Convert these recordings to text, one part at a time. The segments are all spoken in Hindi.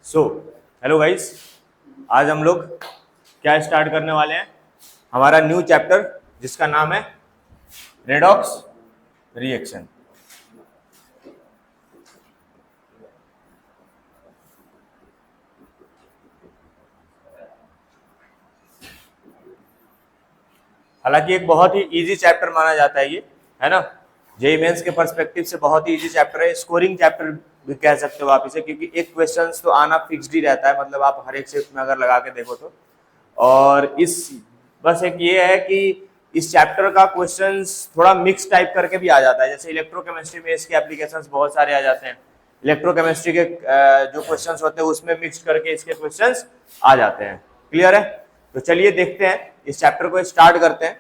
सो हेलो गाइस, आज हम लोग क्या स्टार्ट करने वाले हैं, हमारा न्यू चैप्टर जिसका नाम है रेडॉक्स रिएक्शन। हालांकि एक बहुत ही इजी चैप्टर माना जाता है ये, है ना। जेईई मेंस के पर्सपेक्टिव से बहुत ही इजी चैप्टर है, स्कोरिंग चैप्टर भी कह सकते हो आप इसे, क्योंकि एक क्वेश्चन तो आना फिक्स्ड ही रहता है, मतलब आप हर एक शिफ्ट में अगर लगा के देखो तो। और इस बस एक ये है कि इस चैप्टर का क्वेश्चंस थोड़ा मिक्स टाइप करके भी आ जाता है, जैसे इलेक्ट्रोकेमिस्ट्री में इसके एप्लीकेशंस बहुत सारे आ जाते हैं। इलेक्ट्रोकेमिस्ट्री के जो क्वेश्चंस होते हैं उसमें मिक्स करके इसके क्वेश्चंस आ जाते हैं। क्लियर है? तो चलिए देखते हैं, इस चैप्टर को स्टार्ट करते हैं।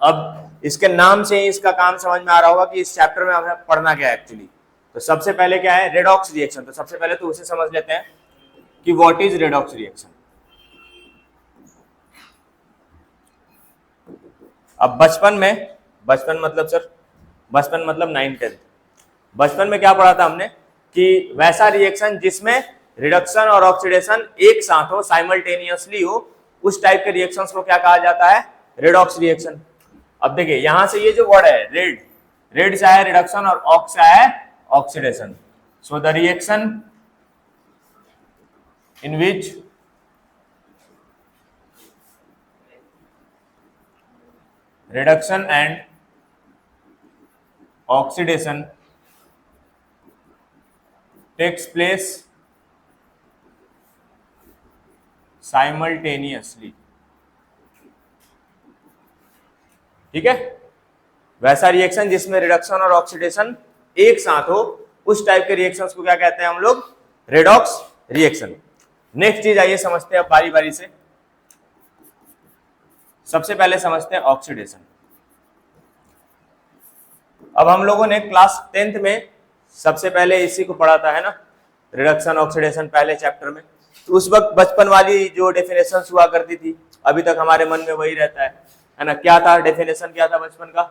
अब इसके नाम से ही इसका काम समझ में आ रहा होगा कि इस चैप्टर में हमें पढ़ना क्या है एक्चुअली। तो सबसे पहले क्या है, रेडॉक्स रिएक्शन। तो सबसे पहले तो उसे समझ लेते हैं कि व्हाट इज रेडॉक्स रिएक्शन। अब बचपन मतलब सर, बचपन मतलब 9th-10th, बचपन में क्या पढ़ा था हमने कि वैसा रिएक्शन जिसमें रिडक्शन और ऑक्सीडेशन एक साथ हो, साइमल्टेनियसली हो, उस टाइप के रिएक्शंस को क्या कहा जाता है, रेडॉक्स रिएक्शन। अब देखिए यहां से ये जो वर्ड है रेड से आया रिडक्शन और ऑक्स से आया oxidation. So the reaction in which reduction and oxidation takes place simultaneously। ठीक है, वैसा रिएक्शन जिसमें रिडक्शन और ऑक्सीडेशन एक साथ हो, उस टाइप के रिएक्शंस को क्या कहते हैं हम लोग, रेडॉक्स रिएक्शन। नेक्स्ट चीज आइए समझते हैं अब बारी बारी से। सबसे पहले समझते हैं ऑक्सीडेशन। अब हम लोगों ने क्लास 10th में सबसे पहले इसी को पढ़ा था, है ना, रिडक्शन ऑक्सीडेशन पहले चैप्टर में। तो उस वक्त बचपन वाली जो डेफिनेशंस हुआ करती थी अभी तक हमारे मन में वही रहता है ना। क्या था डेफिनेशन, क्या था बचपन का,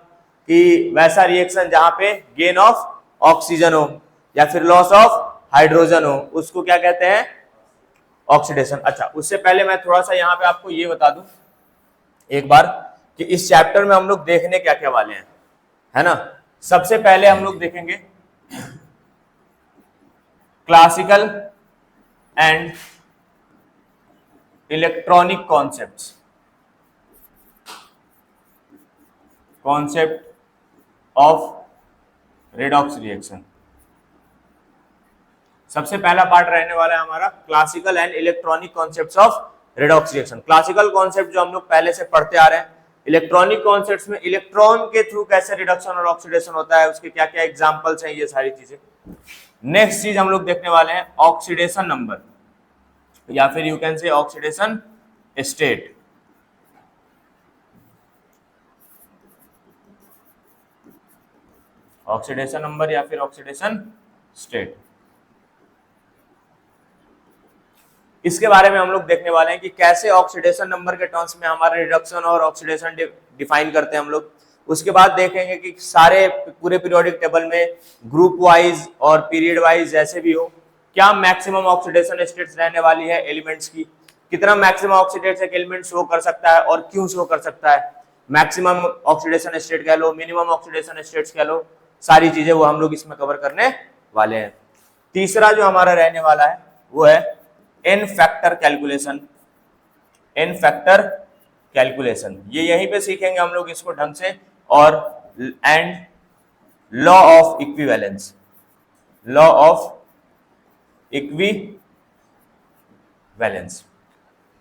कि वैसा रिएक्शन जहां पे गेन ऑफ ऑक्सीजन हो या फिर लॉस ऑफ हाइड्रोजन हो, उसको क्या कहते हैं, ऑक्सीडेशन। अच्छा, उससे पहले मैं थोड़ा सा यहाँ पे आपको ये बता दूं एक बार कि इस चैप्टर में हम लोग देखने क्या क्या वाले हैं, है ना। सबसे पहले हम लोग देखेंगे classical and electronic concept of redox reaction. सबसे पहला पार्ट रहने वाला है हमारा classical and electronic concepts of redox reaction. Classical concept जो हम लोग पहले से पढ़ते आ रहे हैं, इलेक्ट्रॉनिक कॉन्सेप्ट्स में इलेक्ट्रॉन के थ्रू कैसे रिडक्शन और ऑक्सीडेशन होता है, उसके क्या क्या एग्जांपल्स हैं, ये सारी चीजें। नेक्स्ट चीज हम लोग देखने वाले हैं ऑक्सीडेशन नंबर, या फिर you can say oxidation state. Oxidation number या फिर ऑक्सीडेशन स्टेट, इसके बारे में हम लोग देखने वाले हैं कि कैसे ऑक्सीडेशन नंबर के टर्म्स में हमारा रिडक्शन और ऑक्सीडेशन डिफाइन करते हैं हम लोग। उसके बाद देखेंगे कि सारे पूरे पीरियोडिक टेबल में ग्रुप वाइज और पीरियड वाइज जैसे भी हो, क्या मैक्सिमम ऑक्सीडेशन स्टेट्स रहने वाली है एलिमेंट्स की, कितना मैक्सिमम ऑक्सीडेशन एक एलिमेंट शो कर सकता है और क्यों शो कर सकता है, मैक्सिमम ऑक्सीडेशन स्टेट कह लो, मिनिमम ऑक्सीडेशन स्टेट्स कह लो, सारी चीजें वो हम लोग इसमें कवर करने वाले हैं। तीसरा जो हमारा रहने वाला है वो है n factor calculation. N factor calculation ये यहीं पे सीखेंगे हम लोग इसको ढंग से, और and law of equivalence, law of equivalence.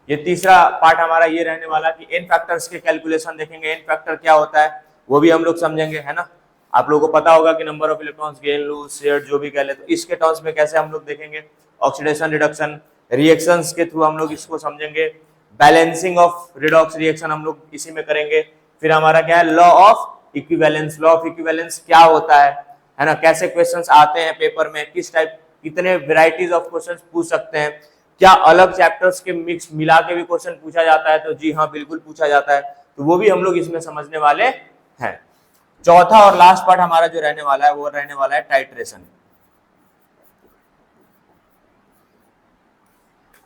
ये तीसरा पार्ट हमारा ये रहने वाला कि एन फैक्टर्स के कैलकुलेशन देखेंगे, एन फैक्टर क्या होता है वो भी हम लोग समझेंगे, है ना। आप लोगों को पता होगा कि number of electrons, gain, lose, shared, जो भी कह ले, तो इसके टर्म्स में कैसे हम लोग देखेंगे। ऑक्सीडेशन रिडक्शन रिएक्शंस के थ्रू हम लोग इसको समझेंगे। बैलेंसिंग ऑफ रिडॉक्स रिएक्शन हम लोग इसी में करेंगे। फिर हमारा क्या है, law of equivalence. Law of equivalence क्या होता है ना, कैसे क्वेश्चंस आते हैं पेपर में, किस टाइप, कितने वेराइटीज ऑफ क्वेश्चंस पूछ सकते हैं, क्या अलग चैप्टर्स के मिक्स मिला के भी क्वेश्चन पूछा जाता है, तो जी हाँ बिल्कुल पूछा जाता है, तो वो भी हम लोग इसमें समझने वाले हैं। चौथा और लास्ट पार्ट हमारा जो रहने वाला है वो रहने वाला है टाइट्रेशन।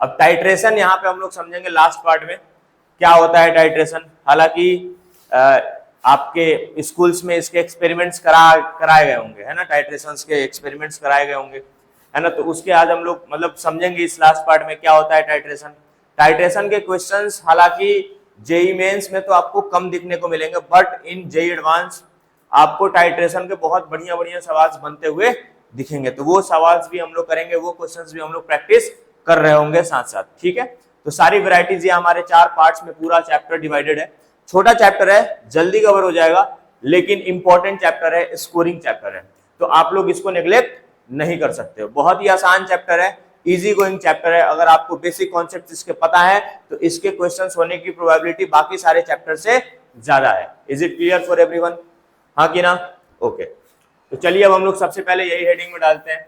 अब टाइट्रेशन यहाँ पे हम लोग समझेंगे लास्ट पार्ट में क्या होता है टाइट्रेशन। हालांकि आपके स्कूल्स में इसके एक्सपेरिमेंट्स कराए गए होंगे, है ना, टाइट्रेशन के एक्सपेरिमेंट्स कराए गए होंगे, है ना, तो उसके आज हम लोग मतलब समझेंगे इस लास्ट पार्ट में क्या होता है टाइट्रेशन। टाइट्रेशन के क्वेश्चंस हालांकि जेई मेंस में तो आपको कम दिखने को मिलेंगे, बट इन जेई एडवांस आपको टाइट्रेशन के बहुत बढ़िया बढ़िया सवाल बनते हुए दिखेंगे, तो वो सवाल भी हम लोग करेंगे, वो क्वेश्चंस भी हम लोग प्रैक्टिस कर रहे होंगे साथ साथ, ठीक है। तो सारी वैरायटीज ये हमारे 4 पार्ट्स में पूरा चैप्टर डिवाइडेड है। छोटा चैप्टर है, जल्दी कवर हो जाएगा, लेकिन इंपॉर्टेंट चैप्टर है, स्कोरिंग चैप्टर है, तो आप लोग इसको नेग्लेक्ट नहीं कर सकते हो। बहुत ही आसान चैप्टर है, इजी गोइंग चैप्टर है। अगर आपको बेसिक कॉन्सेप्ट इसके पता है तो इसके क्वेश्चंस होने की प्रोबेबिलिटी बाकी सारे चैप्टर से ज्यादा है। Is it clear for everyone? हाँ कि ना? ओके, तो चलिए अब हम लोग सबसे पहले यही हेडिंग में डालते हैं,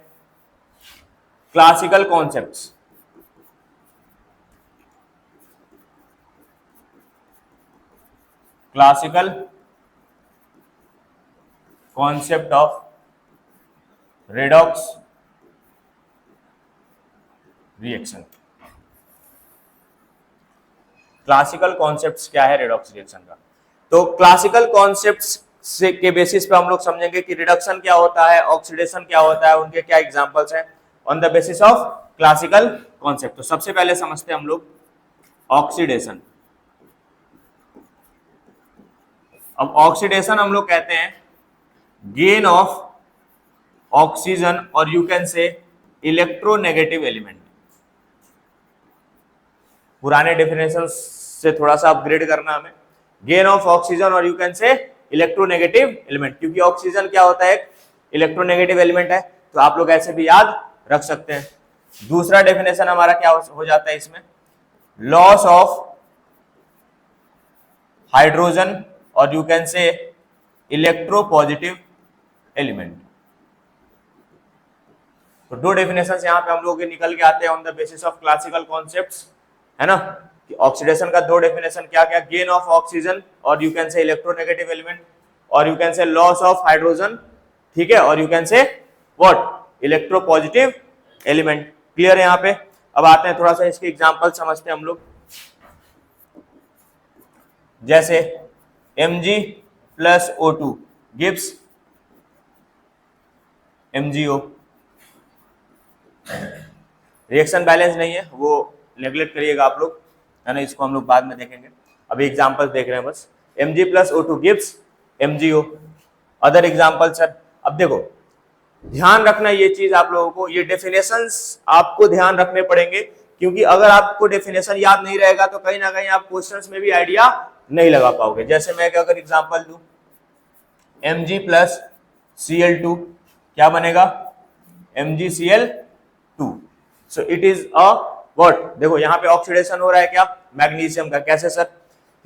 classical concepts. Classical concept of redox reaction. Classical concepts क्या है रेडॉक्स रिएक्शन का? तो क्लासिकल कॉन्सेप्ट्स से के बेसिस पे हम लोग समझेंगे कि रिडक्शन क्या होता है, ऑक्सीडेशन क्या होता है, उनके क्या एग्जांपल्स हैं on the basis of classical concept. तो सबसे पहले समझते हैं हम लोग ऑक्सीडेशन। अब ऑक्सीडेशन हम लोग कहते हैं गेन ऑफ ऑक्सीजन और you can say electronegative element. पुराने डेफिनेशन से थोड़ा सा अपग्रेड करना हमें, गेन ऑफ ऑक्सीजन और you can say electronegative element, क्योंकि ऑक्सीजन क्या होता है, इलेक्ट्रोनेगेटिव एलिमेंट है, तो आप लोग ऐसे भी याद रख सकते हैं। दूसरा डेफिनेशन हमारा क्या हो जाता है इसमें, लॉस ऑफ हाइड्रोजन और you can say electropositive element. तो दो डेफिनेशंस यहाँ पे हम लोग निकल के आते हैं on the basis of classical concepts, है ना, कि ऑक्सीडेशन का दो डेफिनेशन क्या क्या, गेन ऑफ ऑक्सीजन और you can say electronegative element, और you can say loss of hydrogen, ठीक है, और you can say what, electropositive element. Clear है यहाँ पे? अब आते हैं थोड़ा सा इसके एग्जांपल समझते हैं हम लोग, जैसे Mg plus O2 gives MgO। Reaction balance नहीं है, वो नेग्लेक्ट करिएगा आप लोग, है ना, इसको हम लोग बाद में देखेंगे, अभी एग्जांपल देख रहे हैं बस। Mg plus O2 gives MgO। Other example sir, अब देखो ध्यान रखना ये चीज आप लोगों को, ये डेफिनेशंस आपको ध्यान रखने पड़ेंगे, क्योंकि अगर आपको डेफिनेशन याद नहीं रहेगा तो कहीं ना कहीं आप क्वेश्चंस में भी आइडिया नहीं लगा पाओगे। जैसे मैं अगर एग्जांपल दूं, Mg प्लस Cl2 क्या बनेगा, MgCl2। So it is a what, देखो यहाँ पे ऑक्सीडेशन हो रहा है क्या, मैग्नीशियम का, कैसे sir,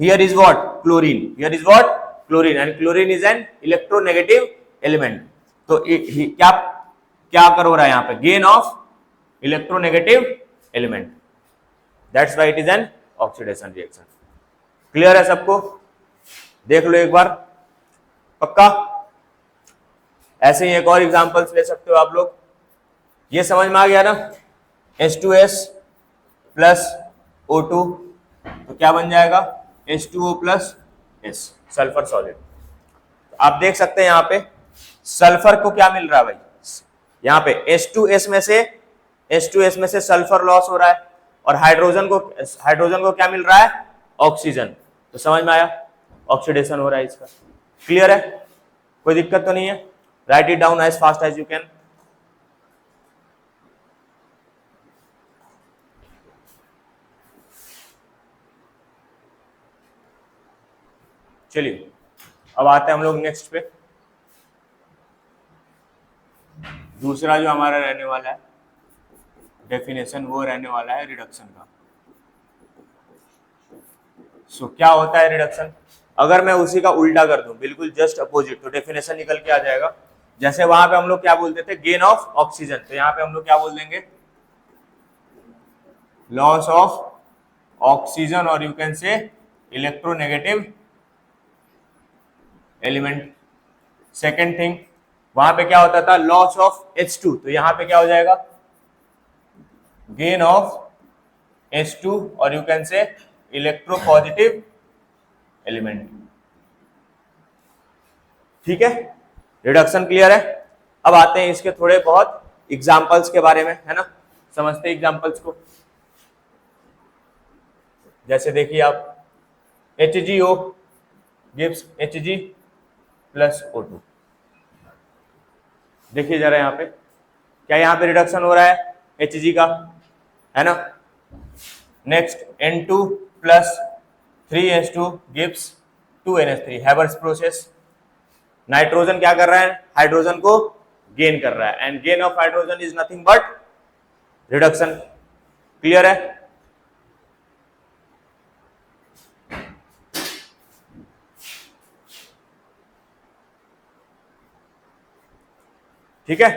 here is what, chlorine, here is what, chlorine, and chlorine is an electronegative element. तो क्या क्या कर हो रहा है यहाँ पे, gain of electronegative element, that's why it is an oxidation reaction. Clear है सबको? देख लो एक बार, पक्का? ऐसे ही एक और एग्जांपल्स ले सकते हो आप लोग, ये समझ में आ गया ना, H2S प्लस O2 तो क्या बन जाएगा, H2O plus S, sulphur solid. आप देख सकते हैं यहाँ पे सल्फर को क्या मिल रहा है भाई, यहाँ पे H2S में से सल्फर लॉस हो रहा है, और हाइड्रोजन को क्या मिल रहा है, ऑक्सीजन। तो समझ में आया, ऑक्सीडेशन हो रहा है इसका। क्लियर है? कोई दिक्कत तो नहीं है? Write it down as fast as you can. चलिए अब आते हैं हम लोग नेक्स्ट पे, दूसरा जो हमारा रहने वाला है डेफिनेशन, वो रहने वाला है रिडक्शन का। सो क्या होता है रिडक्शन? अगर मैं उसी का उल्टा कर दूं, बिल्कुल जस्ट अपोजिट, तो डेफिनेशन निकल के आ जाएगा। जैसे वहां पे हम लोग क्या बोलते थे, गेन ऑफ ऑक्सीजन, तो यहाँ पे हम लोग क्या बोल देंगे, लॉस ऑफ ऑक्सीजन और you can say electronegative element. Second thing, वहां पे क्या होता था, लॉस ऑफ H2, तो यहां पे क्या हो जाएगा, गेन ऑफ H2 और you can say electropositive element. ठीक है, रिडक्शन क्लियर है। अब आते हैं इसके थोड़े बहुत एग्जांपल्स के बारे में, है ना, समझते हैं एग्जांपल्स को। जैसे देखिए आप HgO gives Hg plus O2। देखिए जरा यहाँ पे क्या यहाँ पे रिडक्शन हो रहा है Hg का, है ना। Next N2 plus 3H2 gives 2NH3, Haber's process. Nitrogen क्या कर रहा है, हाइड्रोजन को गेन कर रहा है, and gain of hydrogen is nothing but reduction. Clear है। ठीक है,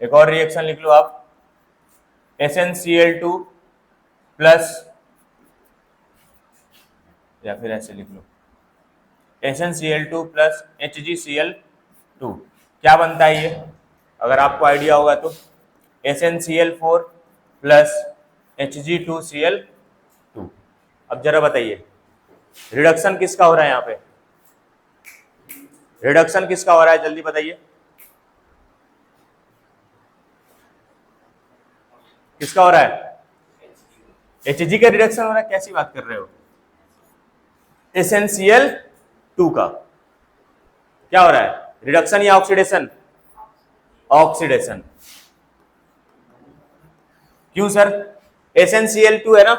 एक और रिएक्शन लिख लो आप, SnCl2 प्लस, या फिर ऐसे लिख लो SnCl2 प्लस HgCl2। क्या बनता है ये, अगर आपको आइडिया होगा तो SnCl4 प्लस Hg2Cl2। अब जरा बताइए रिडक्शन किसका हो रहा है यहाँ पे, रिडक्शन किसका हो रहा है, जल्दी बताइए किसका हो रहा है, Hg का रिडक्शन हो रहा है। कैसी बात कर रहे हो, SnCl2 का क्या हो रहा है, रिडक्शन या ऑक्सीडेशन, ऑक्सीडेशन। क्यों सर, SnCl2 है ना,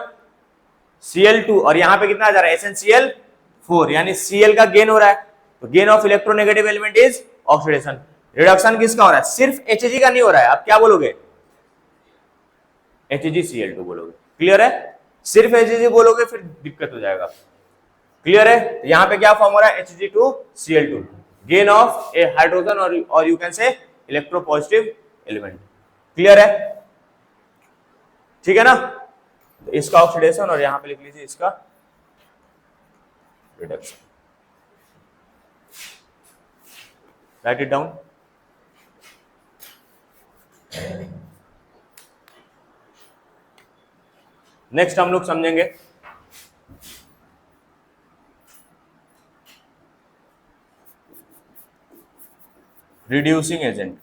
Cl2 और यहां पे कितना आ जा रहा है SnCl4, यानी Cl का गेन हो रहा है, तो gain of electronegative element is oxidation. Reduction किसका हो रहा है, सिर्फ Hg का नहीं हो रहा है, आप क्या बोलोगे HgCl2 बोलोगे। क्लियर है, सिर्फ Hg बोलोगे फिर दिक्कत हो जाएगा। क्लियर है, यहां पे क्या फॉर्म हो रहा है Hg2Cl2, gain of a hydrogen और you can say electropositive element. Clear है, ठीक है ना। तो इसका ऑक्सीडेशन और यहां पे लिख लीजिए इसका reduction, right it down. Next हम लोग समझेंगे रिड्यूसिंग एजेंट।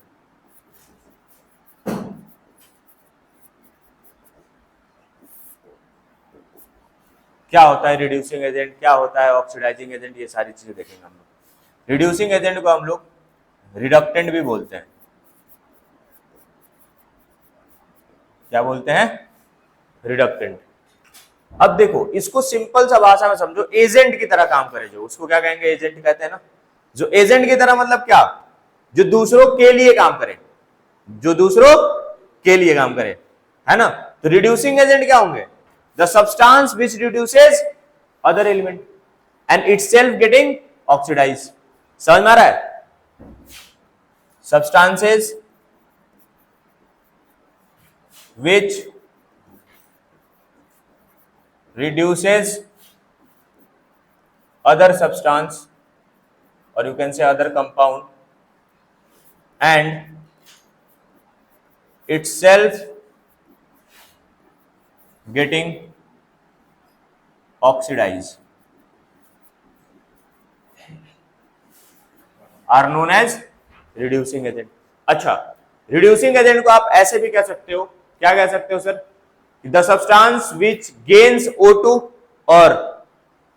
क्या होता है रिड्यूसिंग एजेंट, क्या होता है ऑक्सीडाइजिंग एजेंट, ये सारी चीजें देखेंगे हम लोग। रिड्यूसिंग एजेंट को हम लोग रिडक्टेंट भी बोलते हैं। क्या बोलते हैं, रिडक्टेंट। अब देखो इसको सिंपल सा भाषा में समझो, एजेंट की तरह काम करे जो, उसको क्या कहेंगे, एजेंट कहते हैं ना। जो एजेंट की तरह मतलब क्या, जो दूसरों के लिए काम करे, जो दूसरों के लिए काम करे, है ना। तो रिड्यूसिंग एजेंट क्या होंगे, the substance which reduces other element and itself getting oxidise. समझ में आ रहा है, substances which reduces other substance or you can say other compound and itself getting oxidized are known as reducing agent। अच्छा, reducing agent को आप ऐसे भी कह सकते हो, क्या कह सकते हो sir, the substance which gains O2 और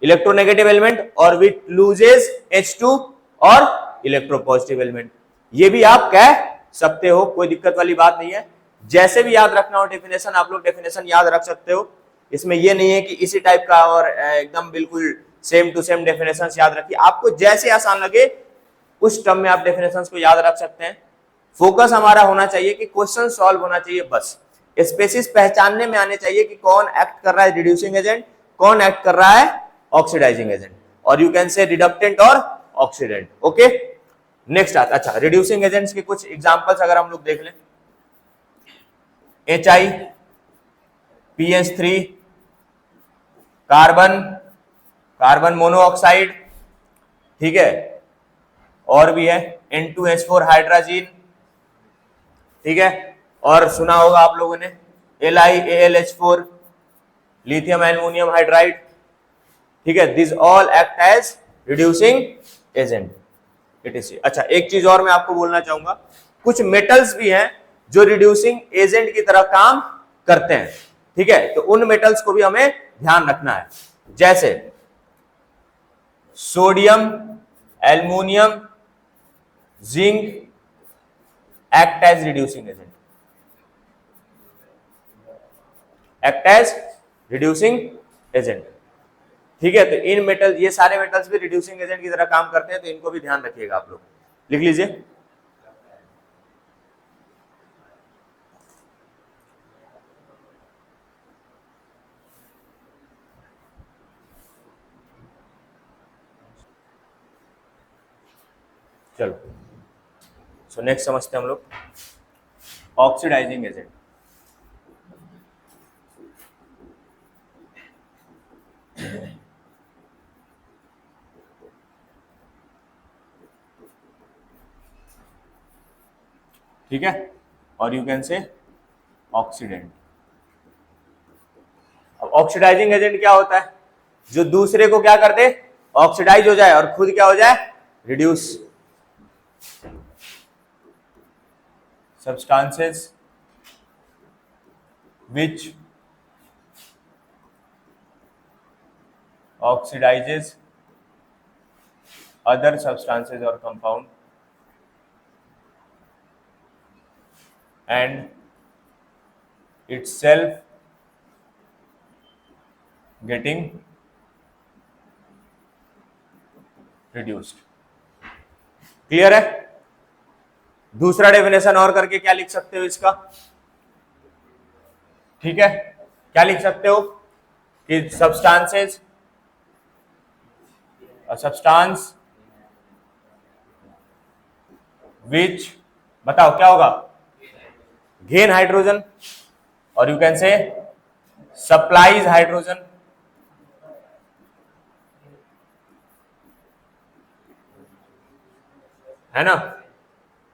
इलेक्ट्रोनेगेटिव एलिमेंट और विच लूजेस H2 और इलेक्ट्रोपॉजिटिव एलिमेंट। ये भी आप कह सकते हो, कोई दिक्कत वाली बात नहीं है। जैसे भी याद रखना हो डेफिनेशन, आप लोग डेफिनेशन याद रख सकते हो। इसमें ये नहीं है कि इसी टाइप का और एकदम बिल्कुल सेम टू सेम डेफिनेशन याद रखिए, आपको जैसे आसान लगे उस टर्म में आप डेफिनेशंस को याद रख सकते हैं। फोकस हमारा होना चाहिए कि क्वेश्चन सॉल्व होना चाहिए, बस स्पेसिस पहचानने में आने चाहिए कि कौन एक्ट कर रहा है रिड्यूसिंग एजेंट, कौन एक्ट कर रहा है ऑक्सीडाइजिंग एजेंट, और यू कैन से रिडक्टेंट और ऑक्सीडेंट। ओके, नेक्स्ट आता, अच्छा रिड्यूसिंग एजेंट्स के कुछ एग्जांपल्स अगर हम लोग देख लें, HI, PH3, कार्बन मोनोऑक्साइड, ठीक है, और भी है N2H4 हाइड्रोजन, ठीक है, और सुना होगा आप लोगों ने LiAlH4, लिथियम एल्युमिनियम हाइड्राइड, ठीक है, this all act as reducing agent etc। अच्छा, एक चीज और मैं आपको बोलना चाहूंगा, कुछ मेटल्स भी हैं जो रिड्यूसिंग एजेंट की तरह काम करते हैं, ठीक है, तो उन मेटल्स को भी हमें ध्यान रखना है, जैसे sodium, aluminium, zinc act as reducing agent, act as reducing agent, ठीक है। तो इन मेटल, ये सारे मेटल्स भी रिड्यूसिंग एजेंट की तरह काम करते हैं, तो इनको भी ध्यान रखिएगा आप लोग, लिख लीजिए। चलो, सो नेक्स्ट समझते हैं हम लोग ऑक्सीडाइजिंग एजेंट। ठीक है, और यू कैन से ऑक्सीडेंट। अब ऑक्सीडाइजिंग एजेंट क्या होता है? जो दूसरे को क्या कर दे, ऑक्सीडाइज हो जाए और खुद क्या हो जाए, reduce. Substances which oxidizes other substances or compound and itself getting reduced। Clear है? दूसरा डेफिनेशन और करके क्या लिख सकते हो इसका? ठीक है, क्या लिख सकते हो कि सब्सटेंसेस, सब्सटेंस विच, बताओ क्या होगा, गेन हाइड्रोजन, और यू कैन से सप्लाइज हाइड्रोजन, है ना,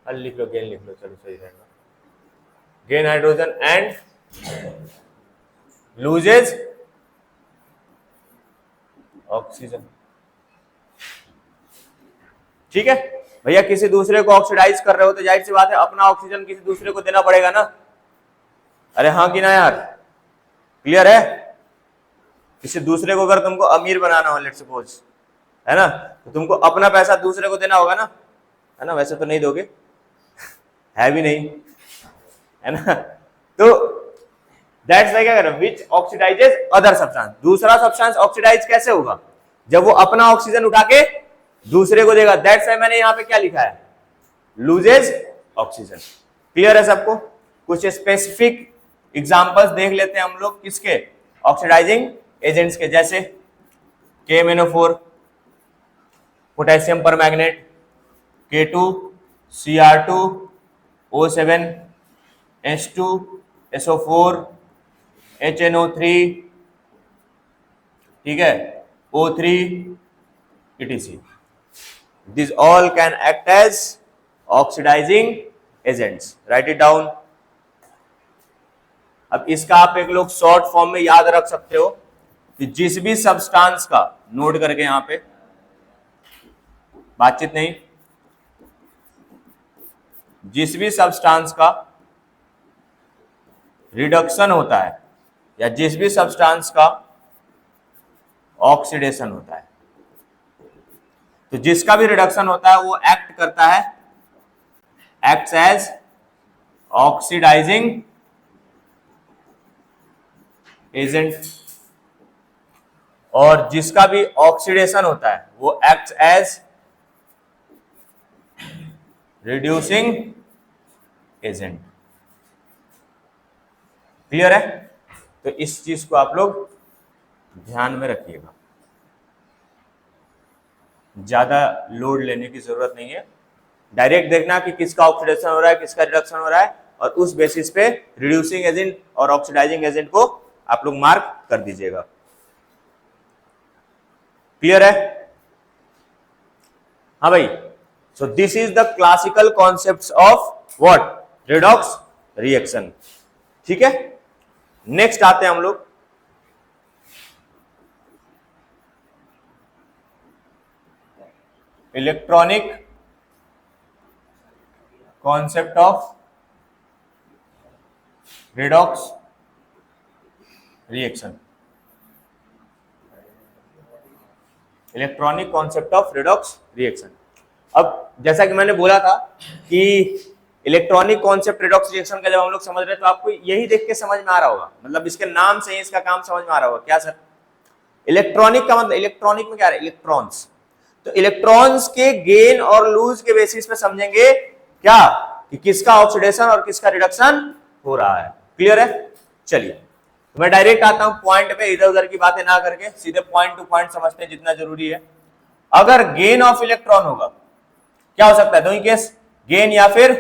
लिख लो, गेन लिख लो, चलो सही रहेगा, gain hydrogen and loses oxygen. ठीक है भैया, किसी दूसरे को ऑक्सीडाइज कर रहे हो तो जाहिर सी बात है अपना ऑक्सीजन किसी दूसरे को देना पड़ेगा ना। अरे हाँ कि ना यार, क्लियर है? किसी दूसरे को अगर तुमको अमीर बनाना हो, लेट्स सपोज, है ना, तो तुमको अपना पैसा दूसरे को देना होगा ना, है ना, वैसे तो नहीं दोगे है भी नहीं, है ना, तो दैट्स लाइक अगर विच ऑक्सीडाइजेस अदर सब्सटेंस। दूसरा सब्सटेंस ऑक्सीडाइज कैसे होगा? जब वो अपना ऑक्सीजन उठा के दूसरे को देगा। दैट्स व्हाई मैंने यहां पे क्या लिखा है, लूजेज ऑक्सीजन। क्लियर है सबको? कुछ स्पेसिफिक एग्जांपल्स देख लेते हैं हम लोग, किसके, ऑक्सीडाइजिंग एजेंट्स के, जैसे KMnO4, potassium permanganate, K2, Cr2, O7, H2, SO4, HNO3, ठीक है, O3 etc। These all can act as oxidizing agents। Write it down। अब इसका आप एक लोग शॉर्ट फॉर्म में याद रख सकते हो कि जिस भी सब्सटेंस का, नोट करके यहां पे बातचीत नहीं, जिस भी सब्सटेंस का रिडक्शन होता है या जिस भी सब्सटेंस का ऑक्सीडेशन होता है, तो जिसका भी रिडक्शन होता है वो एक्ट करता है, एक्ट्स एज ऑक्सीडाइजिंग एजेंट, और जिसका भी ऑक्सीडेशन होता है वो acts as reducing agent. Clear है? तो इस चीज को आप लोग ध्यान में रखिएगा, ज्यादा लोड लेने की जरूरत नहीं है, डायरेक्ट देखना कि किसका ऑक्सीडेशन हो रहा है, किसका रिडक्शन हो रहा है, और उस बेसिस पे रिड्यूसिंग एजेंट और ऑक्सीडाइजिंग एजेंट को आप लोग मार्क कर दीजिएगा। क्लियर है? हाँ भाई, so this is the classical concepts of what, redox reaction. ठीक है, नेक्स्ट आते हैं हम लोग electronic concept of redox reaction. Electronic concept of redox reaction. अब जैसा कि मैंने बोला था कि इलेक्ट्रॉनिक कॉन्सेप्ट रिडॉक्स रिएक्शन का जब हम लोग समझ रहे हैं तो आपको यही देख के समझ में आ रहा होगा, मतलब इसके नाम से ही इसका काम समझ में आ रहा होगा। क्या सर? इलेक्ट्रॉनिक का मतलब, इलेक्ट्रॉनिक में क्या है? इलेक्ट्रॉन्स। तो इलेक्ट्रॉन्स के गेन और लूज के बेसिस पे समझेंगे क्या कि किसका ऑक्सीडेशन और किसका रिडक्शन हो रहा है। क्लियर है? चलिए तो मैं डायरेक्ट आता हूं पॉइंट पे, इधर उधर की बातें ना करके सीधे पॉइंट टू पॉइंट समझते हैं जितना जरूरी है। अगर गेन ऑफ इलेक्ट्रॉन होगा, क्या हो सकता है? दो ही केस, गेन या फिर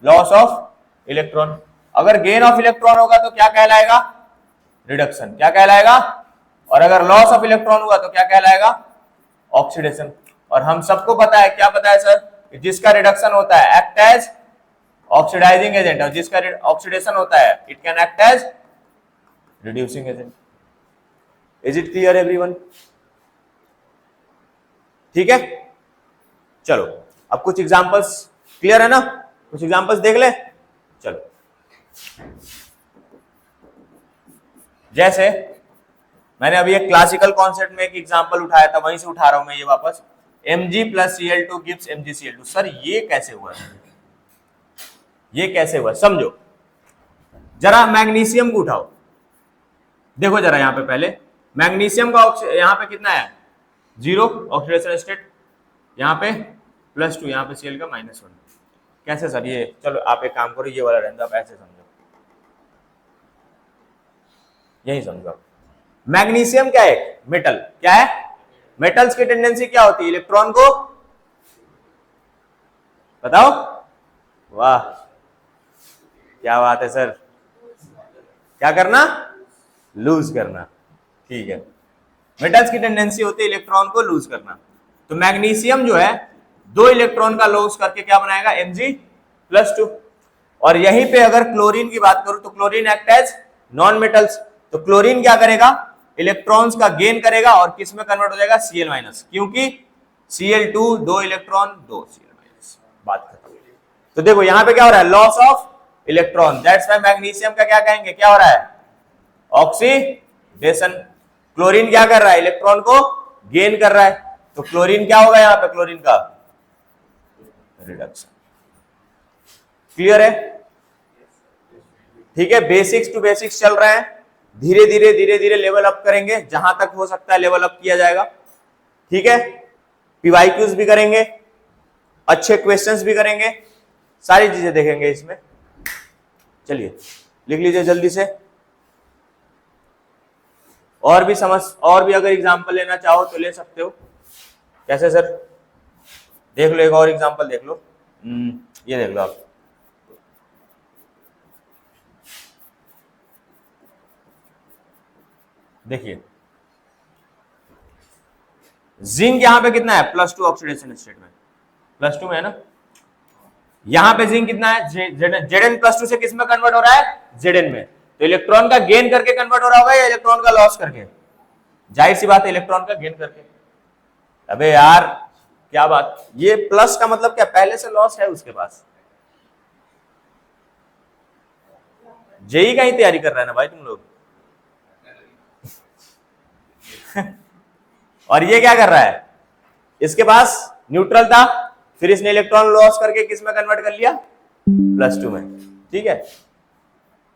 लॉस ऑफ इलेक्ट्रॉन। अगर गेन ऑफ इलेक्ट्रॉन होगा तो क्या कहलाएगा? रिडक्शन। क्या कहलाएगा? और अगर लॉस ऑफ इलेक्ट्रॉन हुआ तो क्या कहलाएगा? ऑक्सीडेशन। और हम सबको पता है, क्या पता है सर? जिसका रिडक्शन होता है एक्ट एज ऑक्सीडाइजिंग एजेंट, और जिसका ऑक्सीडेशन होता है it can act as reducing agent. Is it clear everyone? ठीक है, चलो अब कुछ एग्जांपल्स। क्लियर है ना? कुछ एग्जांपल्स देख ले। चलो, जैसे मैंने अभी एक क्लासिकल कॉन्सेप्ट में एक एग्जांपल उठाया था, वहीं से उठा रहा हूं मैं ये वापस। Mg plus Cl2 gives MgCl2। Sir ये कैसे हुआ? ये कैसे हुआ समझो जरा। मैग्नीशियम को उठाओ, देखो जरा यहां पे पहले मैग्नीशियम का यहां पे कितना है? 0 ऑक्सीडेशन स्टेट, यहां पे +2, यहां पे Cl का -1। कैसे सर ये? चलो आप एक काम करो, ये वाला रहने दो, आप ऐसे समझो, यही समझो। मैग्नीशियम क्या है? मेटल। क्या है? मेटल्स की टेंडेंसी क्या होती है? इलेक्ट्रॉन को, बताओ। वाह क्या बात है सर। क्या करना? लूज करना। ठीक है, मेटल्स की टेंडेंसी होती है इलेक्ट्रॉन को लूज करना। तो मैग्नीशियम जो है 2 इलेक्ट्रॉन का लॉस करके क्या बनाएगा? Mg+2। और यहीं पे अगर क्लोरीन की बात करूं तो chlorine act as non metals. तो क्लोरीन क्या करेगा? इलेक्ट्रॉन्स का गेन करेगा और किस में कन्वर्ट हो जाएगा? Cl-, क्योंकि Cl2 2 इलेक्ट्रॉन 2 Cl-। बात खत्म। तो देखो यहां पे क्या हो रहा है? Loss of electron. That's why magnesium का क्या कहेंगे? क्या हो रहा है? ऑक्सीडेशन। क्लोरीन क्या कर रहा है? इलेक्ट्रॉन को गेन कर रहा है। तो क्लोरीन क्या होगा यहां पे? क्लोरीन का रिडक्शन। क्लियर है? ठीक है, बेसिक्स टू बेसिक्स चल रहे हैं। धीरे धीरे लेवल अप करेंगे, जहां तक हो सकता है लेवल अप किया जाएगा। ठीक है, पीवाईक्यूज भी करेंगे, अच्छे क्वेश्चंस भी करेंगे, सारी चीजें देखेंगे इसमें। चलिए लिख लीजिए जल्दी से। और भी और भी अगर एग्जांपल लेना चाहो तो ले सकते हो। कैसे सर? देख लो, एक और एग्जांपल देख लो। ये देख लो आप, देखिए जिंक यहां पे कितना है? +2 ऑक्सीडेशन स्टेट में, +2 में है ना। यहां पे जिंक कितना है? Zn+2 से किस में कन्वर्ट हो रहा है? Zn में। तो इलेक्ट्रॉन का गेन करके कन्वर्ट हो रहा होगा या इलेक्ट्रॉन का लॉस करके? जाहिर सी बात है इलेक्ट्रॉन का गेन करके। अबे यार क्या बात, ये प्लस का मतलब क्या? पहले से लॉस है उसके पास। जेई का ही तैयारी कर रहा है ना भाई तुम लोग। और ये क्या कर रहा है? इसके पास न्यूट्रल था, फिर इसने इलेक्ट्रॉन लॉस करके किस में कन्वर्ट कर लिया? +2 में। ठीक है,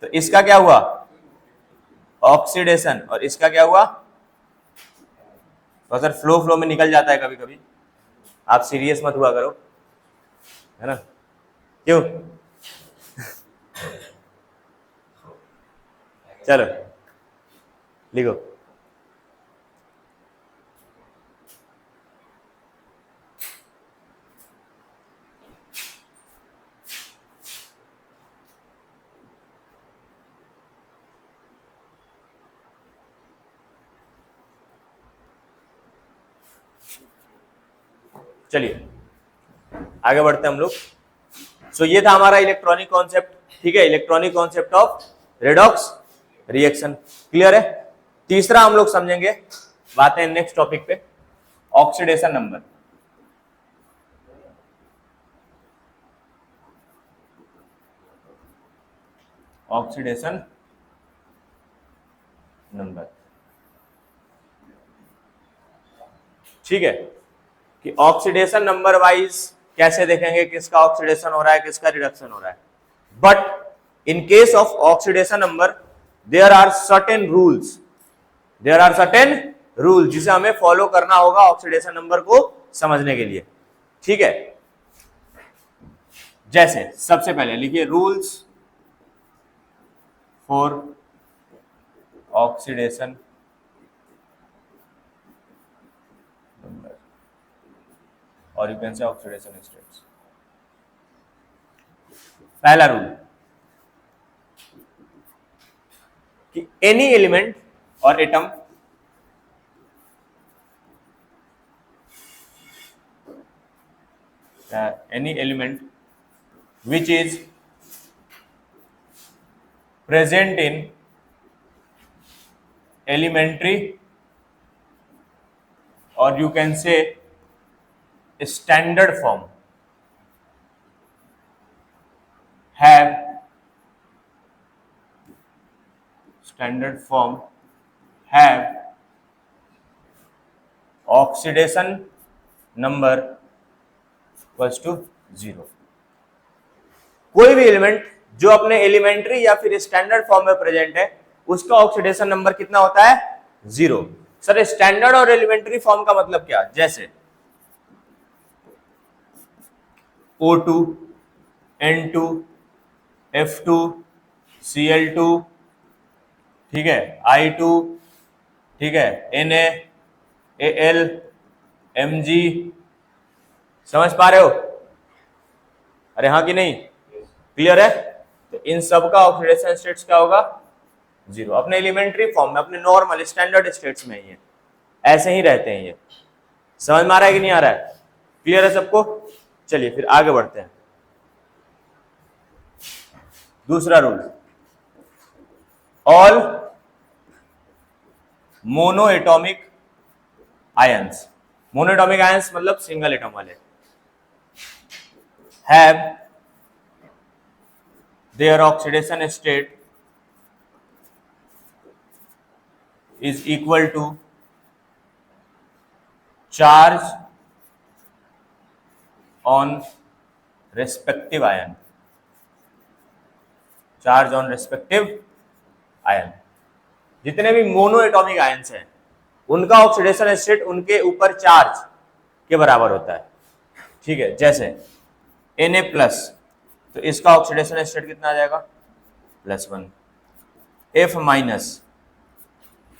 तो इसका क्या हुआ? ऑक्सीडेशन। और इसका क्या हुआ? तो सर फ्लो में निकल जाता है कभी कभी, आप सीरियस मत हुआ करो, है ना? क्यों? चलो लिखो। चलिए आगे बढ़ते हैं हम लोग। सो ये था हमारा इलेक्ट्रॉनिक कॉन्सेप्ट, ठीक है, electronic concept of redox reaction. Clear है। तीसरा हम लोग समझेंगे, बात है नेक्स्ट टॉपिक पे, ऑक्सीडेशन नंबर। ऑक्सीडेशन नंबर, ठीक है, कि ऑक्सीडेशन नंबर वाइज कैसे देखेंगे किसका ऑक्सीडेशन हो रहा है किसका रिडक्शन हो रहा है। But in case of oxidation number there are certain rules, there are certain rule जिसे हमें फॉलो करना होगा ऑक्सीडेशन नंबर को समझने के लिए, ठीक है। जैसे सबसे पहले लिखिए रूल्स फॉर ऑक्सीडेशन नंबर, और you can say oxidation states. पहला रूल कि एनी एलिमेंट और atom any element which is present in elementary or you can say standard form have oxidation number equals to 0। कोई भी एलिमेंट जो अपने एलिमेंट्री या फिर स्टैंडर्ड फॉर्म में प्रेजेंट है उसका ऑक्सीडेशन नंबर कितना होता है 0। सर स्टैंडर्ड और एलिमेंट्री फॉर्म का मतलब क्या, जैसे O2 N2 F2 Cl2, ठीक है, I2, ठीक है, Na Al Mg, समझ पा रहे हो? अरे हाँ कि नहीं, क्लियर है। तो इन सब का ऑक्सीडेशन स्टेट्स क्या होगा 0, अपने एलिमेंट्री फॉर्म में, अपने नॉर्मल स्टैंडर्ड स्टेट्स में ही है, ऐसे ही रहते हैं ये। समझ में आ रहा है कि नहीं आ रहा है? क्लियर है सबको? चलिए फिर आगे बढ़ते हैं। दूसरा rule, all monoatomic ions, monoatomic ions मतलब सिंगल एटम वाले, have their oxidation state is equal to charge on respective ion, charge on respective ion। जितने भी मोनो एटॉमिक आयंस हैं उनका ऑक्सीडेशन स्टेट उनके ऊपर चार्ज के बराबर होता है, ठीक है। जैसे Na प्लस, तो इसका ऑक्सीडेशन स्टेट कितना आ जाएगा +1। F माइनस,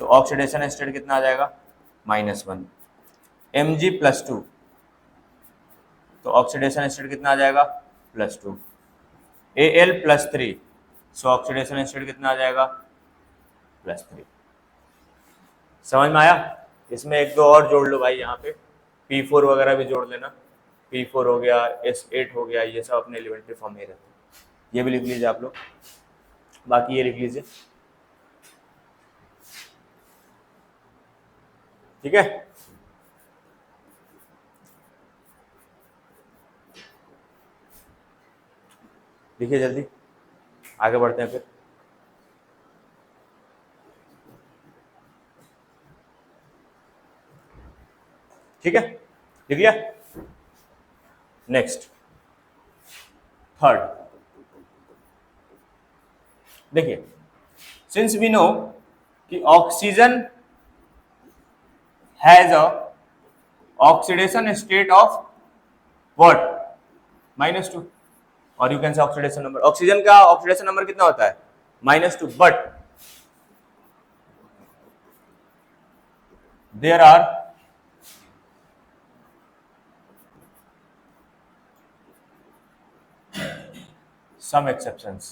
तो ऑक्सीडेशन स्टेट कितना आ जाएगा -1। Mg +2, तो ऑक्सीडेशन स्टेट कितना आ जाएगा +2। Al +3, सो ऑक्सीडेशन स्टेट कितना आ जाएगा +3। समझ में आया? इसमें एक दो और जोड़ लो भाई, यहाँ पे P4 वगैरह भी जोड़ लेना, P4 हो गया, S8 हो गया, ये सब अपने एलिमेंट्री फॉर्म में ही रहते हैं। ये भी लिख लीजिए आप लोग, बाकी ये लिख लीजिए, ठीक है। लिखिए जल्दी, आगे बढ़ते हैं फिर। ठीक है, लिख लिया। नेक्स्ट थर्ड, देखिए, सिंस वी नो कि oxygen has a oxidation state of what -2, और you can say oxidation number, oxygen का ऑक्सीडेशन नंबर कितना होता है -2, but there are some exceptions।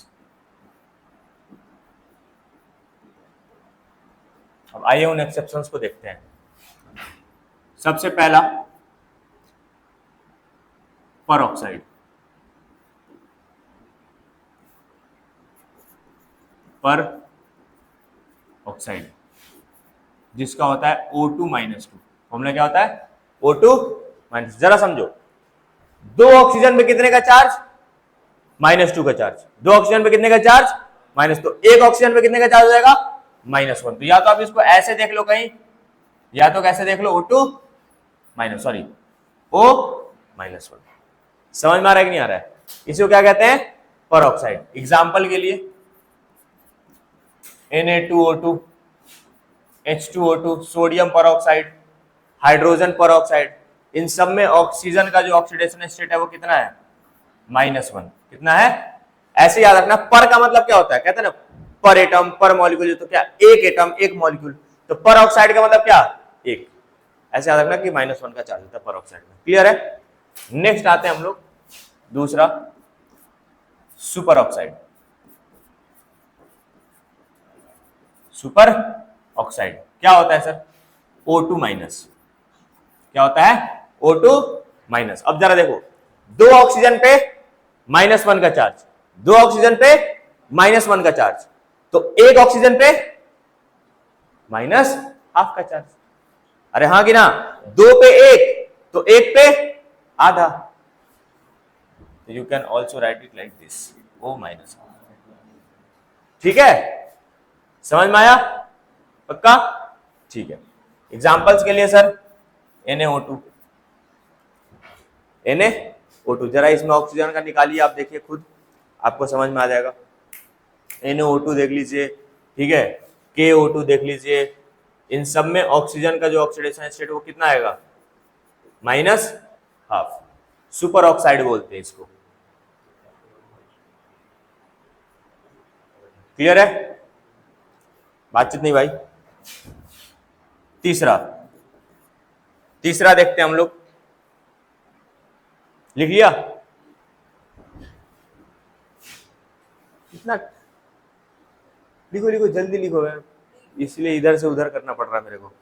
अब आइए उन एक्सेप्शंस को देखते हैं। सबसे पहला, परऑक्साइड। पर ऑक्साइड, जिसका होता है O2 माइनस 2। फॉर्मूला क्या होता है? O2 minus. जरा समझो, 2 ऑक्सीजन पे कितने का चार्ज? -2 का चार्ज। 2 ऑक्सीजन पे कितने का चार्ज? -2। 1 ऑक्सीजन पे कितने का चार्ज हो जाएगा? -1। तो या तो आप इसको ऐसे देख लो कहीं, या तो कैसे देख लो, O2 माइनस, सॉरी, O -1। समझ में आ रहा है कि नहीं आ रहा है? इसको क्या कहते हैं? पर ऑक्साइड। एग्जाम्पल के लिए Na2O2, H2O2, सोडियम पर ऑक्साइड, हाइड्रोजन पर ऑक्साइड, इन सब में ऑक्सीजन का जो ऑक्सीडेशन स्टेट है वो कितना है? -1। कितना है? ऐसे याद रखना। पर का मतलब क्या होता है? कहते हैं ना पर एटम, पर मॉलिक्यूल, तो क्या एक एटम एक मॉलिक्यूल, तो पर ऑक्साइड का मतलब क्या? एक। ऐसे याद रखना कि -1 का चार्ज होता है पर ऑक्साइड में। क्लियर है? नेक्स्ट आते हैं हम लोग दूसरा, सुपर ऑक्साइड। सुपर ऑक्साइड क्या होता है सर? O2 minus. क्या होता है? O2 minus. अब जरा देखो, 2 ऑक्सीजन पे -1 का चार्ज, 2 ऑक्सीजन पे -1 का चार्ज, तो 1 ऑक्सीजन पे -½ का चार्ज। अरे हाँ कि ना? 2 पे 1 तो 1 पे आधा। You can also right it like this, O minus. ठीक है? समझ में आया? पक्का? ठीक है। एग्जाम्पल्स के लिए सर, NaO2, NaO2, जरा इसमें ऑक्सीजन का निकालिए, आप देखिए खुद, आपको समझ में आ जाएगा। NaO2 देख लीजिए, ठीक है, KO2 देख लीजिए, इन सब में ऑक्सीजन का जो ऑक्सीडेशन स्टेट वो कितना आएगा? -½ सुपर ऑक्साइड बोलते हैं इसको। क्लियर है? बातचीत नहीं भाई? तीसरा देखते हैं हम लोग, लिख लिया? कितना लिखो, लिखो जल्दी लिखो, इसलिए इधर से उधर करना पड़ रहा है मेरे को।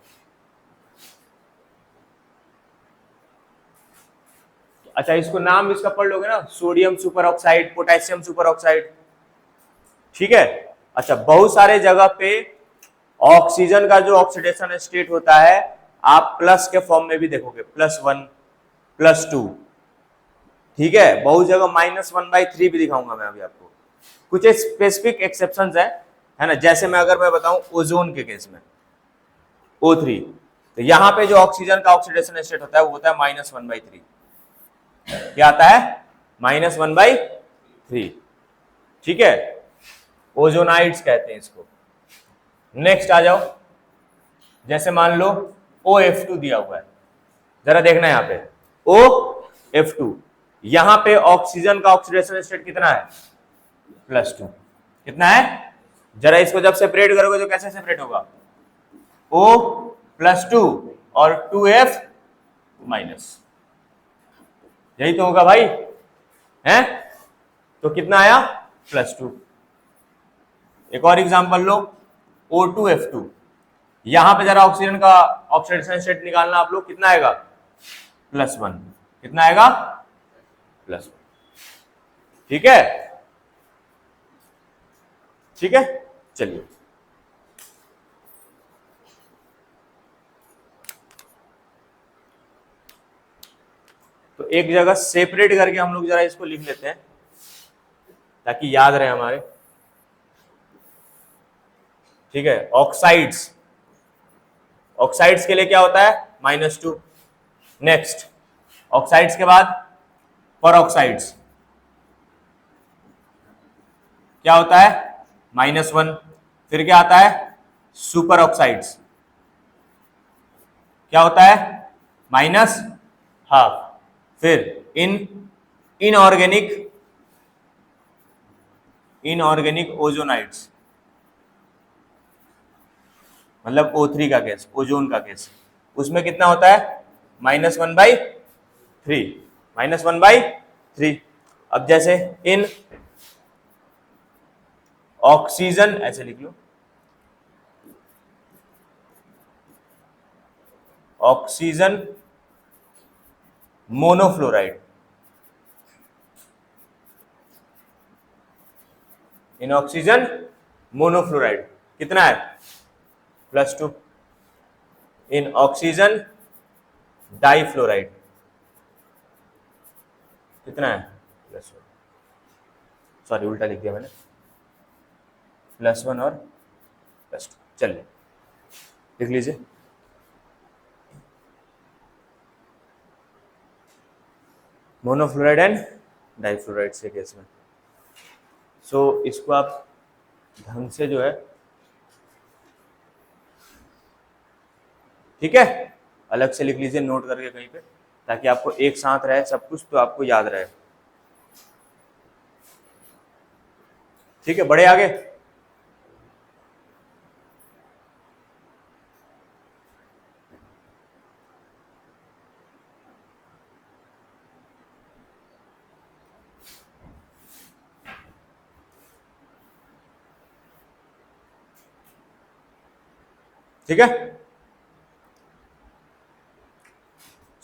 अच्छा, इसको नाम इसका पढ़ लोगे ना, sodium super oxide, potassium super oxide. ठीक है? अच्छा, बहुत सारे जगह पे ऑक्सीजन का जो ऑक्सीडेशन स्टेट होता है आप प्लस के फॉर्म में भी देखोगे, +1, +2। ठीक है? बहुत जगह -1/3 भी दिखाऊंगा मैं अभी आपको। कुछ स्पेसिफिक एक्सेप्शंस है ना, जैसे मैं अगर मैं बताऊं ओजोन के केस में O3, तो यहां पे जो ऑक्सीजन का ऑक्सीडेशन स्टेट होता है वो होता है -1/3। क्या आता है? -1/3। ठीक है? ओजोनाइड्स कहते हैं इसको। नेक्स्ट आ जाओ, जैसे मान लो OF2 दिया हुआ है, जरा देखना यहां पे OF2, यहां पे ऑक्सीजन का ऑक्सीडेशन स्टेट कितना है? +2। कितना है? जरा इसको जब सेपरेट करोगे तो कैसे सेपरेट होगा? O+2 और 2F-, यही तो होगा भाई, हैं? तो कितना आया? +2। एक और एग्जांपल लो, O2F2, यहां पे जरा ऑक्सीजन का ऑक्सीडेशन स्टेट निकालना आप लोग, कितना आएगा? +1। कितना आएगा? +1। ठीक है? ठीक है, चलिए। तो एक जगह सेपरेट करके हम लोग जरा इसको लिख लेते हैं ताकि याद रहे हमारे। ठीक है? ऑक्साइड्स, ऑक्साइड्स के लिए क्या होता है? -2। नेक्स्ट, ऑक्साइड्स के बाद परऑक्साइड्स, क्या होता है? -1। फिर क्या आता है? सुपर ऑक्साइड्स, क्या होता है? -½ फिर इनऑर्गेनिक ओजोनाइड्स, मतलब O3 का केस, ओजोन का केस, उसमें कितना होता है? -1/3। -1/3। अब जैसे इन ऑक्सीजन, ऐसे लिख लो, ऑक्सीजन मोनोफ्लोराइड, इन ऑक्सीजन मोनोफ्लोराइड कितना है +2, इन ऑक्सीजन डाइफ्लोराइड कितना है +1, सॉरी उल्टा लिख दिया मैंने, +1 और +2, चलिए लिख लीजिए। मोनोफ्लोराइड एंड डाइफ्लोराइड से केस में, सो इसको आप ढंग से जो है, ठीक है, अलग से लिख लीजिए नोट करके कहीं पे, ताकि आपको एक साथ रहे सब कुछ, तो आपको याद रहे। ठीक है, बढ़े आगे। ठीक है,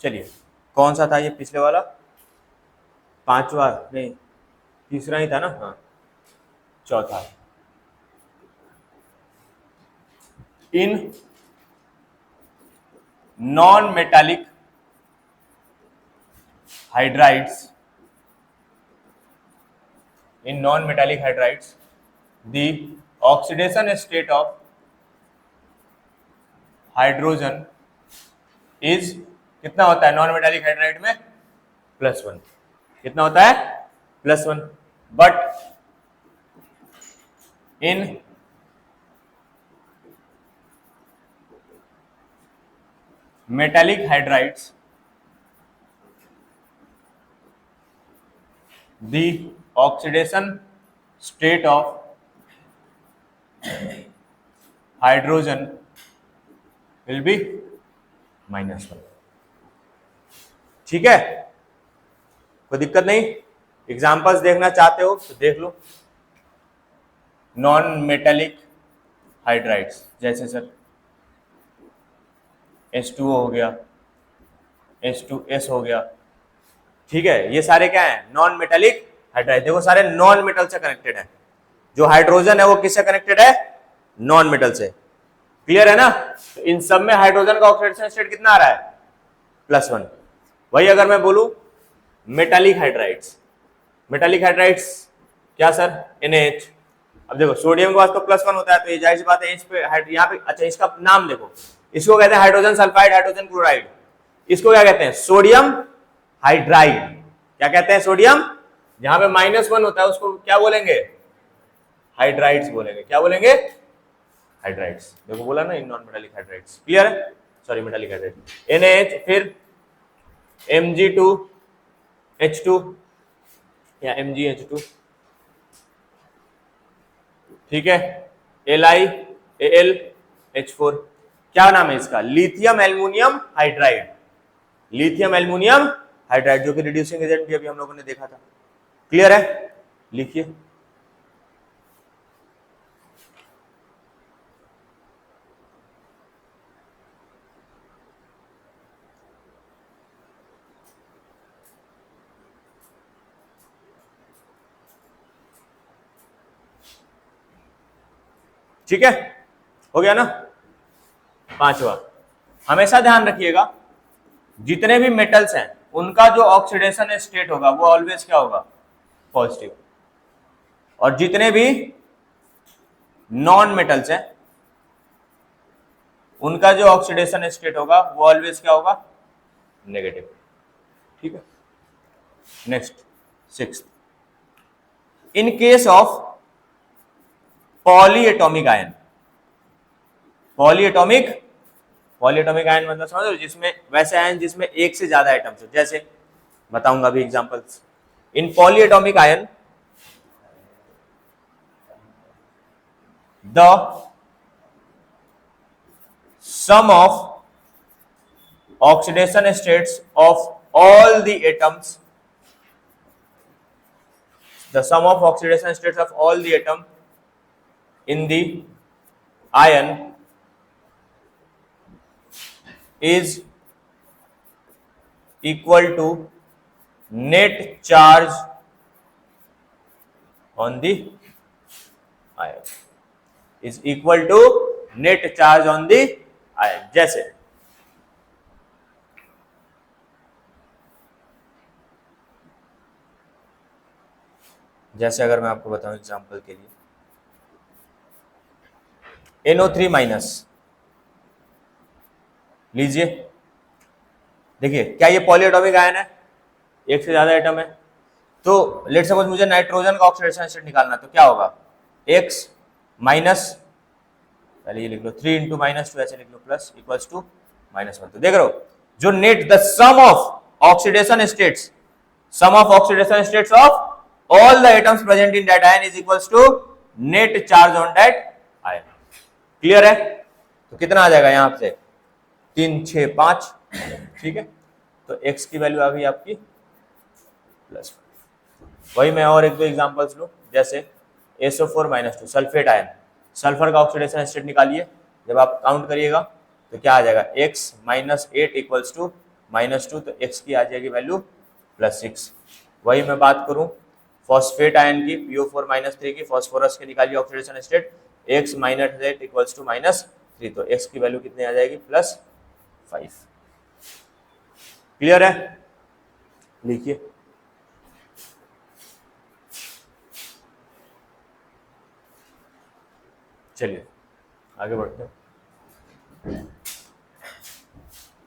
चलिए कौन सा था ये पिछले वाला, पांचवा नहीं तीसरा ही था ना, हाँ चौथा। In non metallic hydrides, in non-metallic hydrides, the oxidation state of hydrogen is कितना होता है नॉन मेटालिक हाइड्राइड में +1, कितना होता है +1, but in metallic hydrides the oxidation state of hydrogen will be -1। ठीक है, कोई दिक्कत नहीं, एग्जांपल्स देखना चाहते हो तो देख लो। नॉन मेटालिक हाइड्राइड्स जैसे सर H2O हो गया, H2S हो गया, ठीक है, ये सारे क्या है नॉन मेटालिक हाइड्राइड, देखो सारे नॉन मेटल से कनेक्टेड है, जो हाइड्रोजन है वो किससे कनेक्टेड है नॉन मेटल से, क्लियर है ना। तो इन सब में हाइड्रोजन का ऑक्सीडेशन स्टेट कितना आ रहा है +1। वही अगर मैं बोलूं मेटालिक हाइड्राइड्स, मेटालिक हाइड्राइड्स क्या सर NaH, अब देखो सोडियम के पास तो +1 होता है, तो ये जाहिर सी बात है H पे यहाँ पे, अच्छा इसका नाम देखो, इसको कहते हैं हाइड्रोजन सल्फाइड, हाइड्रोजन क्लोराइड, इसको क्या कहते हैं सोडियम हाइड्राइड, क्या कहते हैं सोडियम, जहां पे -1 होता है उसको क्या बोलेंगे हाइड्राइड्स बोलेंगे, क्या बोलेंगे हाइड्राइड्स, देखो बोला ना नॉन मेटालिक हाइड्राइड्स, क्लियर है, सॉरी मेटालिक हाइड्राइड, NaH, फिर Mg2H2 या MgH2, ठीक है, LiAlH4, क्या नाम है इसका lithium aluminium hydride, lithium aluminium hydride, जो कि रिड्यूसिंग एजेंट भी अभी हम लोगों ने देखा था, क्लियर है, लिखिए। ठीक है, हो गया ना। पांचवा, हमेशा ध्यान रखिएगा जितने भी मेटल्स हैं उनका जो ऑक्सीडेशन स्टेट होगा वो ऑलवेज क्या होगा पॉजिटिव, और जितने भी नॉन मेटल्स हैं उनका जो ऑक्सीडेशन स्टेट होगा वो ऑलवेज क्या होगा नेगेटिव। ठीक है, next 6th, in case of polyatomic ion, polyatomic ion मतलब समझ लो, जिसमें वैसे आयन जिसमें एक से ज्यादा एटम्स हो, जैसे बताऊंगा अभी examples. In polyatomic ion the sum of oxidation states of all the atoms, the sum of oxidation states of all the atom in the ion is equal to net charge on the ion। Is equal to net charge on the ion. जैसे अगर मैं आपको बताऊं एग्जांपल के लिए NO3 माइनस लीजिए, देखिए क्या ये पॉलीएटॉमिक आयन है, एक से ज्यादा एटम है। तो लेट सपोज मुझे नाइट्रोजन का ऑक्सीडेशन स्टेट निकालना, तो क्या होगा X माइनस, पहले ये लिख लो 3 इंटू माइनस 2 ऐसे लिख लो प्लस इक्वल्स टू -1। तो देख रहे हो जो net the sum of oxidation states, sum of oxidation states of all the atoms present in that ion is equals to net charge on that ion। Clear है? तो कितना आ जाएगा यहां से 3 6 5, ठीक है। तो x की वैल्यू आ गई आपकी +5। वही मैं और एक दो एग्जांपल्स लूं, जैसे SO4 - 2 सल्फेट आयन, सल्फर का ऑक्सीडेशन स्टेट निकालिए। जब आप काउंट करिएगा तो क्या आ जाएगा x -8 इक्वल्स टू -2, तो x की आ जाएगी वैल्यू +6। वही मैं बात करूं फॉस्फेट आयन की PO4 - 3 की, फॉस्फोरस के निकालिए oxidation state, x -8 equals to -3, तो x की वैल्यू कितनी आ जाएगी +5। क्लियर है? लिखिए चलिए आगे बढ़ते हैं।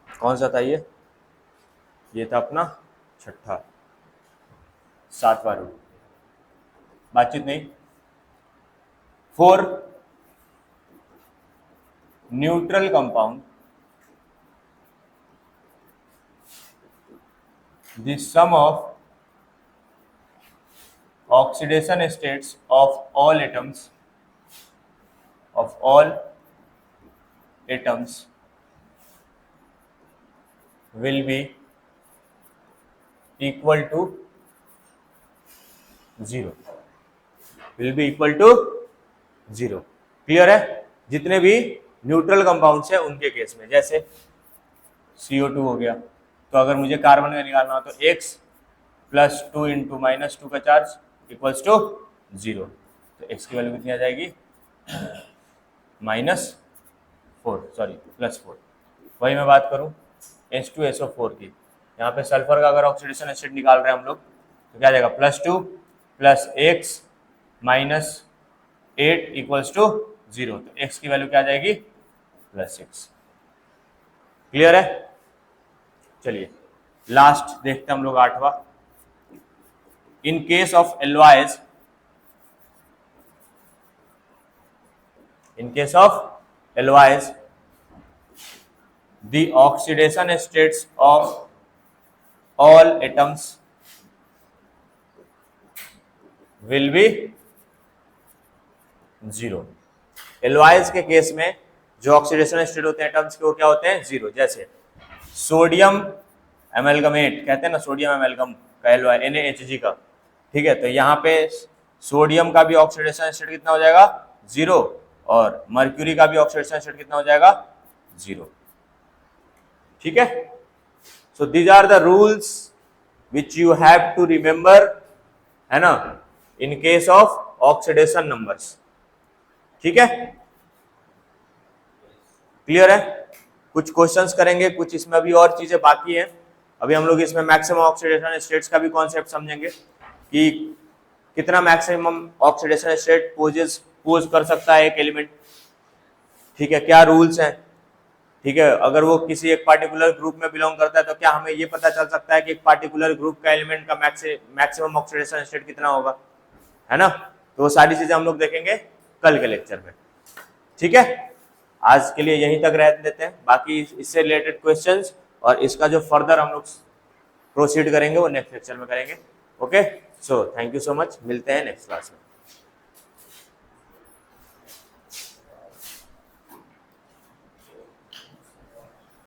कौन सा था ये था अपना छठा 7वां रूल, बातचीत नहीं। 4 neutral compound the sum of oxidation states of all atoms will be equal to 0, will be equal to 0। Clear है? जितने भी न्यूट्रल कंपाउंड्स है उनके केस में, जैसे CO2 हो गया, तो अगर मुझे कार्बन का निकालना हो तो x +2 इंटू -2 का चार्ज इक्वल्स टू 0, तो x की वैल्यू कितनी आ जाएगी +4। वही मैं बात करूं H2SO4 की, यहाँ पे सल्फर का अगर ऑक्सीडेशन स्टेट निकाल रहे हैं हम लोग तो क्या आ जाएगा +2 + x -8 इक्वल्स टू 0, तो x की वैल्यू क्या आ जाएगी +6। क्लियर है? चलिए लास्ट देखते हैं हम लोग 8वां। In case of alloys, the oxidation states of all atoms will be 0। Alloys के केस में जो ऑक्सीडेशन स्टेट होते हैं एटम्स के वो क्या होते हैं 0। जैसे सोडियम एमेलगमेट कहते हैं ना, सोडियम एमेलगम का एल्वाई NaHG का, ठीक है। तो यहाँ पे सोडियम का भी ऑक्सीडेशन स्टेट कितना हो जाएगा 0 और मर्क्यूरी का भी ऑक्सीडेशन स्टेट कितना हो जाएगा 0, ठीक है। So these are the rules which you have to remember, है ना, in case of oxidation numbers, ठीक है। क्लियर है? कुछ क्वेश्चंस करेंगे, कुछ इसमें अभी और चीजें बाकी हैं। अभी हम लोग इसमें मैक्सिमम ऑक्सीडेशन स्टेट्स का भी कॉन्सेप्ट समझेंगे कि कितना मैक्सिमम ऑक्सीडेशन स्टेट पोज कर सकता है एक एलिमेंट, ठीक है, क्या रूल्स हैं, ठीक है। अगर वो किसी एक पार्टिकुलर ग्रुप में बिलोंग करता है तो क्या हमें ये पता चल सकता है कि एक पार्टिकुलर ग्रुप का एलिमेंट का मैक्सिमम ऑक्सीडेशन स्टेट कितना होगा, है ना। तो वो सारी चीजें हम लोग देखेंगे कल के लेक्चर में, ठीक है। आज के लिए यहीं तक रह देते हैं, बाकी इससे रिलेटेड क्वेश्चंस और इसका जो फर्दर हम लोग प्रोसीड करेंगे वो नेक्स्ट लेक्चर में करेंगे। Okay, so thank you so much, मिलते हैं नेक्स्ट क्लास में।